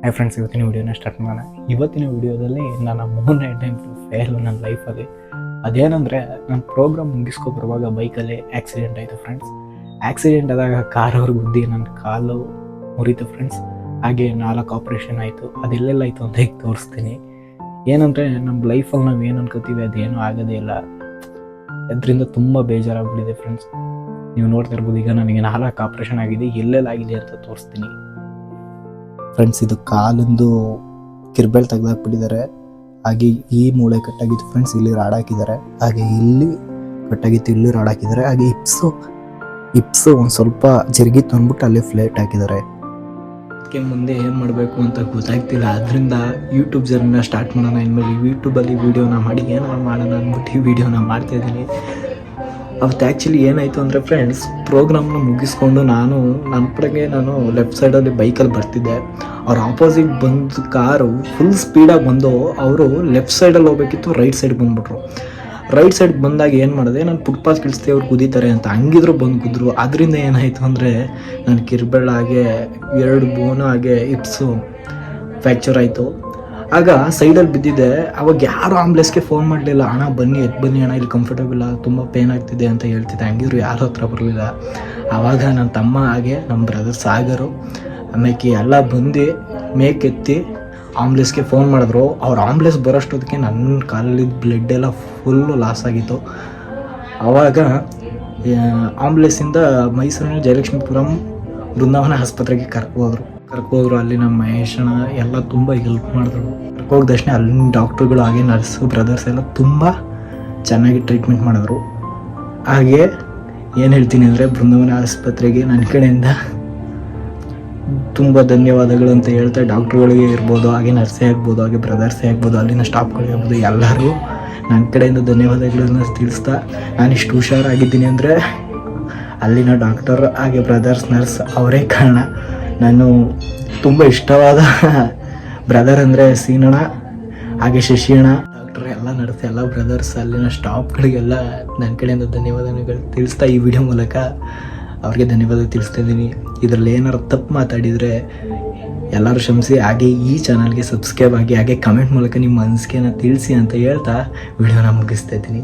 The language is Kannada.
ಹಾಯ್ ಫ್ರೆಂಡ್ಸ್, ಇವತ್ತಿನ ವೀಡಿಯೋನ ಸ್ಟಾರ್ಟ್ ಮಾಡೋಣ. ಇವತ್ತಿನ ವೀಡಿಯೋದಲ್ಲಿ ನನ್ನ ಮೂರನೇ ಟೈಮ್ ಫೇಲ್ ನನ್ನ ಲೈಫಲ್ಲಿ. ಅದೇನೆಂದರೆ, ನಾನು ಪ್ರೋಗ್ರಾಮ್ ಮುಗಿಸ್ಕೊ ಬರುವಾಗ ಬೈಕಲ್ಲಿ ಆ್ಯಕ್ಸಿಡೆಂಟ್ ಆಯಿತು ಫ್ರೆಂಡ್ಸ್. ಆ್ಯಕ್ಸಿಡೆಂಟ್ ಆದಾಗ ಕಾರವ್ರು ಗುದ್ದಿ ನನ್ನ ಕಾಲು ಮುರಿತು ಫ್ರೆಂಡ್ಸ್. ಹಾಗೆ 4 ಆಪ್ರೇಷನ್ ಆಯಿತು. ಅದೆಲ್ಲೆಲ್ಲ ಆಯಿತು ಅಂತ ಈಗ ತೋರಿಸ್ತೀನಿ. ಏನಂದರೆ, ನಮ್ಮ ಲೈಫಲ್ಲಿ ನಾವು ಏನು ಅನ್ಕೋತೀವಿ ಅದೇನೂ ಆಗೋದೇ ಇಲ್ಲ. ಅದರಿಂದ ತುಂಬ ಬೇಜಾರಾಗ್ಬಿಟ್ಟಿದೆ ಫ್ರೆಂಡ್ಸ್. ನೀವು ನೋಡ್ತಾ ಇರ್ಬೋದು, ಈಗ ನನಗೆ 4 ಆಪ್ರೇಷನ್ ಆಗಿದೆ. ಎಲ್ಲೆಲ್ಲ ಆಗಿದೆ ಅಂತ ತೋರಿಸ್ತೀನಿ ಫ್ರೆಂಡ್ಸ್. ಇದು ಕಾಲಿಂದು ಕಿರ್ಬೆಲ್ ತೆಗೆದಾಕ್ಬಿಟ್ಟಿದ್ದಾರೆ. ಹಾಗೆ ಈ ಮೂಳೆ ಕಟ್ಟಾಗಿತ್ತು ಫ್ರೆಂಡ್ಸ್, ಇಲ್ಲಿ ರಾಡ್ ಹಾಕಿದ್ದಾರೆ. ಹಾಗೆ ಇಲ್ಲಿ ಕಟ್ಟಾಗಿತ್ತು, ಇಲ್ಲಿ ರಾಡ್ ಹಾಕಿದ್ದಾರೆ. ಹಾಗೆ ಇಪ್ಸು ಒಂದು ಸ್ವಲ್ಪ ಜರುಗಿತ್ತು ಅಂದ್ಬಿಟ್ಟು ಅಲ್ಲಿ ಫ್ಲೇಟ್ ಹಾಕಿದ್ದಾರೆ. ಅದಕ್ಕೆ ಮುಂದೆ ಏನು ಮಾಡಬೇಕು ಅಂತ ಗೊತ್ತಾಗ್ತಿಲ್ಲ. ಅದರಿಂದ ಯೂಟ್ಯೂಬ್ ಜರ್ನಿನ ಸ್ಟಾರ್ಟ್ ಮಾಡೋಣ. ಇನ್ಮೇಲೆ ಯೂಟ್ಯೂಬಲ್ಲಿ ವೀಡಿಯೋನ ಮಾಡಿ ಏನಾರು ಮಾಡೋಣ ಅಂದ್ಬಿಟ್ಟು ಈ ವಿಡಿಯೋನ ಮಾಡ್ತಾಯಿದ್ದೀನಿ. ಅವತ್ತು ಆ್ಯಕ್ಚುಲಿ ಏನಾಯಿತು ಅಂದರೆ ಫ್ರೆಂಡ್ಸ್, ಪ್ರೋಗ್ರಾಮ್ನ ಮುಗಿಸ್ಕೊಂಡು ನಾನು ಲೆಫ್ಟ್ ಸೈಡಲ್ಲಿ ಬೈಕಲ್ಲಿ ಬರ್ತಿದ್ದೆ. ಅವ್ರು ಆಪೋಸಿಟ್ ಬಂದು ಕಾರು ಫುಲ್ ಸ್ಪೀಡಾಗಿ ಬಂದು ಅವರು ಲೆಫ್ಟ್ ಸೈಡಲ್ಲಿ ಹೋಗ್ಬೇಕಿತ್ತು, ರೈಟ್ ಸೈಡ್ ಬಂದುಬಿಟ್ರು. ರೈಟ್ ಸೈಡ್ ಬಂದಾಗ ಏನು ಮಾಡಿದೆ, ನಾನು ಫುಟ್ಪಾತ್ ಕಿಳಿಸ್ತೆ ಅವ್ರು ಕುದೀತಾರೆ ಅಂತ ಹಂಗಿದ್ರು ಬಂದು ಕುದ್ರು. ಅದರಿಂದ ಏನಾಯಿತು ಅಂದರೆ, ನನ್ನ ಕಿರ್ಬೆಳ್ಳ ಹಾಗೆ 2 ಬೋನು ಹಾಗೆ ಇಪ್ಸು ಫ್ರ್ಯಾಕ್ಚರ್ ಆಯಿತು. ಆಗ ಸೈಡಲ್ಲಿ ಬಿದ್ದಿದ್ದೆ. ಅವಾಗ ಯಾರು ಆಂಬುಲೆನ್ಸ್ಗೆ ಫೋನ್ ಮಾಡಲಿಲ್ಲ. ಅಣ್ಣ ಬನ್ನಿ, ಬನ್ನಿ ಅಣ್ಣ, ಇಲ್ಲಿ ಕಂಫರ್ಟಬಲ್, ತುಂಬ ಪೇನ್ ಆಗ್ತಿದೆ ಅಂತ ಹೇಳ್ತಿದ್ದೆ. ಹಂಗಿದ್ರು ಯಾರು ಹತ್ರ ಬರಲಿಲ್ಲ. ಆವಾಗ ನನ್ನ ತಮ್ಮ ಹಾಗೆ ನಮ್ಮ ಬ್ರದರ್ ಸಾಗರು ಆಮೇಲೆ ಎಲ್ಲ ಬಂದು ಮೇಕೆತ್ತಿ ಆಂಬುಲೆನ್ಸ್ಗೆ ಫೋನ್ ಮಾಡಿದ್ರು. ಅವ್ರು ಆಂಬುಲೆನ್ಸ್ ಬರೋಷ್ಟೊತ್ತಿಗೆ ನನ್ನ ಕಾಲಲ್ಲಿ ಬ್ಲಡ್ ಎಲ್ಲ ಫುಲ್ಲು ಲಾಸ್ ಆಗಿತ್ತು. ಆವಾಗ ಆಂಬುಲೆನ್ಸಿಂದ ಮೈಸೂರಿನ ಜಯಲಕ್ಷ್ಮೀಪುರಂ ಬೃಂದಾವನ ಆಸ್ಪತ್ರೆಗೆ ಕರ್ಕೋದ್ರು. ಅಲ್ಲಿ ನಮ್ಮ ಮಹೇಶಣ್ಣ ಎಲ್ಲ ತುಂಬ ಹೆಲ್ಪ್ ಮಾಡಿದ್ರು. ಕರ್ಕೋಗಿದ ತಕ್ಷಣ ಅಲ್ಲಿನ ಡಾಕ್ಟ್ರುಗಳು ಹಾಗೆ ನರ್ಸು ಬ್ರದರ್ಸ್ ಎಲ್ಲ ತುಂಬ ಚೆನ್ನಾಗಿ ಟ್ರೀಟ್ಮೆಂಟ್ ಮಾಡಿದ್ರು. ಹಾಗೆ ಏನು ಹೇಳ್ತೀನಿ ಅಂದರೆ, ಬೃಂದಾವನ ಆಸ್ಪತ್ರೆಗೆ ನನ್ನ ಕಡೆಯಿಂದ ತುಂಬ ಧನ್ಯವಾದಗಳು ಅಂತ ಹೇಳ್ತಾ, ಡಾಕ್ಟ್ರುಗಳಿಗೆ ಇರ್ಬೋದು, ಹಾಗೆ ನರ್ಸೇ ಆಗ್ಬೋದು, ಹಾಗೆ ಬ್ರದರ್ಸೇ ಆಗ್ಬೋದು, ಅಲ್ಲಿನ ಸ್ಟಾಫ್ಗಳಿಗೆ ಆಗ್ಬೋದು, ಎಲ್ಲರೂ ನನ್ನ ಕಡೆಯಿಂದ ಧನ್ಯವಾದಗಳನ್ನು ತಿಳಿಸ್ತಾ, ನಾನಿಷ್ಟು ಹುಷಾರಾಗಿದ್ದೀನಿ ಅಂದರೆ ಅಲ್ಲಿನ ಡಾಕ್ಟರ್ ಹಾಗೆ ಬ್ರದರ್ಸ್ ನರ್ಸ್ ಅವರೇ ಕಾರಣ. ನಾನು ತುಂಬ ಇಷ್ಟವಾದ ಬ್ರದರ್ ಅಂದರೆ ಸೀನಣ್ಣ ಹಾಗೆ ಶಶಿಯಣ್ಣ, ಡಾಕ್ಟರ್ ಎಲ್ಲ ನರ್ಸ್ ಎಲ್ಲ ಬ್ರದರ್ಸ್, ಅಲ್ಲಿನ ಸ್ಟಾಫ್ಗಳಿಗೆಲ್ಲ ನನ್ನ ಕಡೆಯಿಂದ ಧನ್ಯವಾದಗಳು ತಿಳಿಸ್ತಾ ಈ ವಿಡಿಯೋ ಮೂಲಕ ಅವ್ರಿಗೆ ಧನ್ಯವಾದ ತಿಳಿಸ್ತಾ ಇದ್ದೀನಿ. ಇದರಲ್ಲಿ ಏನಾರು ತಪ್ಪು ಮಾತಾಡಿದರೆ ಎಲ್ಲರೂ ಕ್ಷಮಿಸಿ. ಹಾಗೆ ಈ ಚಾನಲ್ಗೆ ಸಬ್ಸ್ಕ್ರೈಬ್ ಆಗಿ, ಹಾಗೆ ಕಮೆಂಟ್ ಮೂಲಕ ನಿಮ್ಮ ಅನಿಸಿಕೆನ ತಿಳಿಸಿ ಅಂತ ಹೇಳ್ತಾ ವಿಡಿಯೋನ ಮುಗಿಸ್ತಾ ಇದ್ದೀನಿ.